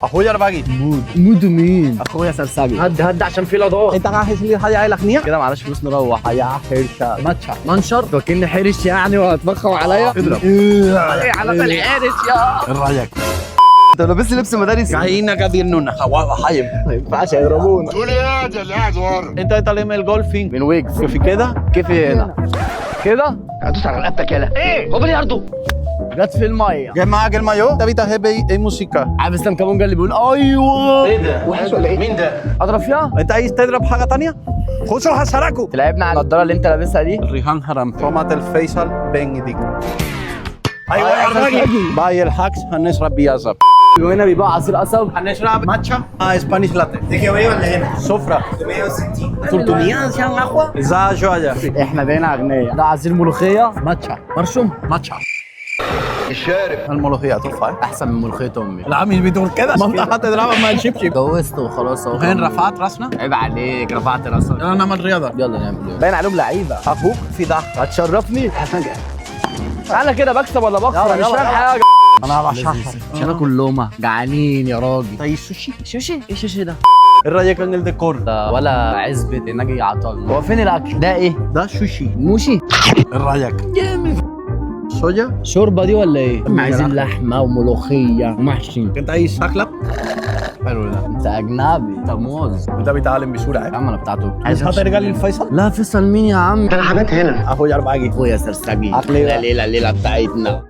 اخويا رباجي مود مين؟ اخويا سرساجي هد عشان في الاضواء. انت عايز لي حاجه عيلك نيه كده معلش فلوس نروح يا حرشه ماتشا منشر وكأني حرش يعني وهتفخم عليا. اضرب ايه على الحارس يا ايه رايك انت لابس لبس مدارس. جايين قابلنا حايم ما ينفعش يضربونا. قول يا ده اللي قاعد ورا. انت تعلم الجولف فين من ويجز كيف كده كيف هنا كده هدوس على رقبتك يلا. ايه هو بلياردو جت في الميه. جاي معاك المايو ده بتحب ايه موسيقى عارف اسلام كمان اللي بيقول ايوه ايه ده وحش ولا ايه؟ مين ده اضرب فيها. انت عايز تضرب حاجه تانية خشوا حسركوا تلعبنا على النضاره اللي انت لابسها دي. الريحان حرام فمات الفيصل بين ديك ايوه يا راجل. باي الحكس هنشرب بيازا وهنا بيباع عصير قصب. هنشرب ماتشا اسبانيش لاتيه تيك اواي ولا هنا؟ سفرة 160 300 عشان قهوه. ازاي شويه احنا بقينا اغنياء. ده عصير ملوخيه ماتشا مرشم ماتشا الشارب. الملوخيه تحفه احسن من ملوخيه امي. لا مش بتقول كده ما انت هتضربها مع الشبشب اتجوزت وخلاص اهو. وين رفعت راسنا عيب عليك رفعت راسك. يلا نعمل رياضه يلا نعمل ايه؟ باين عليهم لعيبه. اخوك في ضحك هتشرفني. انا كده بكسب ولا بخسر؟ يلا، أنا مش يلا، فاهم يلا. حاجه. انا بشحر مش انا كلهم جعانين يا راجل. زي السوشي شوشي ايه شوشي ده؟ ايه رايك ان الديكور ده ولا عزبة ناجي عطل. هو فين الاكل؟ ده ايه؟ ده سوشي موشي. ايه رايك جامد. صويا شوربه دي ولا ايه؟ أمي عايزين جرح. لحمه وملوخيه ومحشي. انت عايز شكلك حلو ده انت اجنبي انت موز. انت بيتعلم يا بسرعه عم انا بتاعته. مش هترجع لي الفيصل لا فيصل مين يا عم؟ ده انا هبات هنا. اخويا رباجي اخويا سرسجي. عقلية. الليله بتاعتنا.